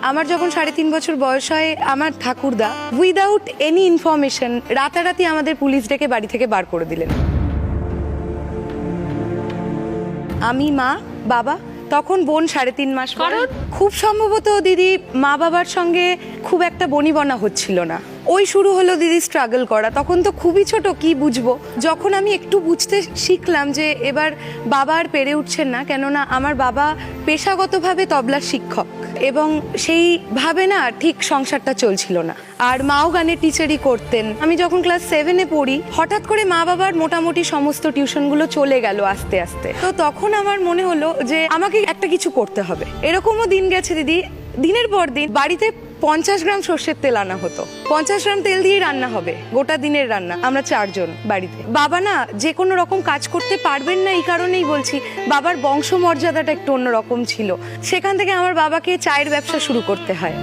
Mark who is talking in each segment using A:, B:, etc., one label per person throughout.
A: আমার যখন 3.5 বছর বয়স হয়, আমার ঠাকুরদা উইদাউট এনি ইনফরমেশন রাতারাতি আমাদের পুলিশ ডেকে বাড়ি থেকে বার করে দিলেন। আমি, মা, বাবা, তখন বোন 3.5 মাস।
B: কারণ?
A: খুব সম্ভবত দিদি মা বাবার সঙ্গে খুব একটা বনিবনা হচ্ছিল না। ওই শুরু হলো দিদি স্ট্রাগল করা। তখন তো খুবই ছোট, কি বুঝবো। যখন আমি একটু বুঝতে শিখলাম যে এবার বাবা আর পেরে উঠছেন না, কেননা আমার বাবা পেশাগতভাবে তবলার শিক্ষক, এবং সেইভাবে না ঠিক সংসারটা চলছিল না। আর মাও গানের টিচারই করতেন। আমি যখন ক্লাস 7-এ পড়ি, হঠাৎ করে মা বাবার মোটামুটি সমস্ত টিউশনগুলো চলে গেল আস্তে আস্তে। তো তখন আমার মনে হলো যে আমাকে একটা কিছু করতে হবে। এরকমও দিন গেছে দিদি, দিনের পর দিন বাড়িতে 50 গ্রাম সর্ষের তেল আনা হতো। 50 গ্রাম তেল দিয়ে রান্না হবে, গোটা দিনের রান্না। আমরা 4 জন বাড়িতে। বাবা না যে কোনো রকম কাজ করতে পারবেন না, এই কারণেই বলছি, বাবার বংশমর্যাদাটা একটু অন্যরকম ছিল। সেখান থেকে আমার বাবাকে চায়ের ব্যবসা শুরু করতে হয়।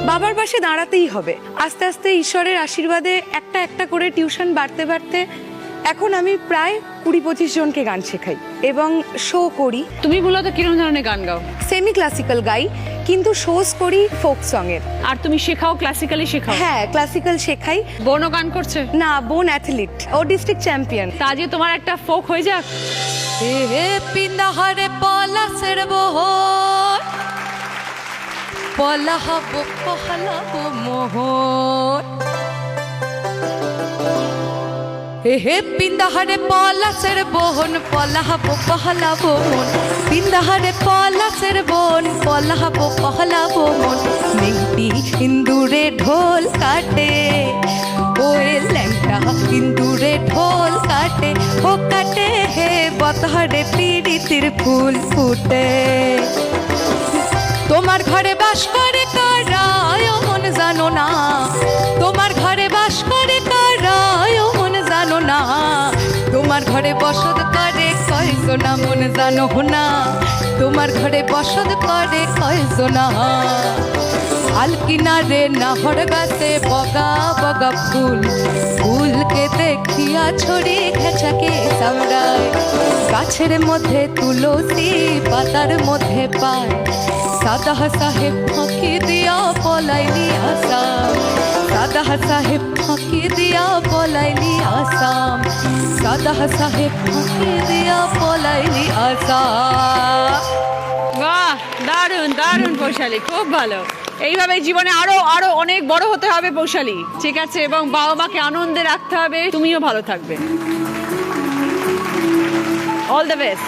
A: বাবার পাশে দাঁড়াতেই হবে। আস্তে আস্তে ঈশ্বরের আশীর্বাদে একটা একটা করে টিউশন বাড়তে বাড়তে এখন আমি প্রায় 20-25 জনকে গান শেখাই এবং শো করি।
B: তুমি মূলত কিরকম ধরনের গান গাও?
A: সেমি ক্লাসিক্যাল গাই, কিন্তু শোজ করি ফোক সং এর।
B: আর তুমি শেখাও, ক্লাসিক্যালি শেখাও?
A: হ্যাঁ, ক্লাসিক্যাল শেখাই।
B: বোনও গান করছে?
A: না, বোন অ্যাথলিট, ও ডিস্ট্রিক্ট চ্যাম্পিয়ন।
B: তা আজকে তোমার একটা ফোক হয়ে যাক।
C: হে পিন্দাহারে পলাশের বহর, পলাহাব পহলাব মোহর। হে পিন্দাহারে পলাশের বোন, পলাহাব পহলাব মন। পিন্দাহারে পলাশের বোন, পলাহাব পহলাব মন। মেঘটি ইন্দুরে ঢোল কাটে, ওয়ে ল্যাংটা ইন্দুরে ঢোল কাটে, ও কাটে হে বতহারে পিড়িতির ফুল ফুটে। তোমার ঘরে বাস করে কারা মন জানো না, তোমার ঘরে বাস করে কারা মন জানো না। তোমার ঘরে বসত করে কয়জনা মন জানো না, তোমার ঘরে বসত করে কয়জনা। আলকিনারে নাহর গাছে বগা বগা ফুল, ফুলকে দেখিয়া ছড়ি ঘেঁচাকে সামরায়। গাছের মধ্যে তুলসী, পাতার মধ্যে পায়, সাদা সাহেব ফাঁকি দিয়া পলাইলি আসাম। সাদা সাহেব ফাঁকি দিয়া পলাইলি আসাম, সাদা সাহেব ফাঁকি দিয়া পলাইলি আসাম।
B: বাহ, দারুণ দারুণ পৌশালী, খুব ভালো। এইভাবে জীবনে আরো আরো অনেক বড় হতে হবে পৌশালী, ঠিক আছে? এবং বাবা মাকে আনন্দে রাখতে হবে, তুমিও ভালো থাকবে। All the best.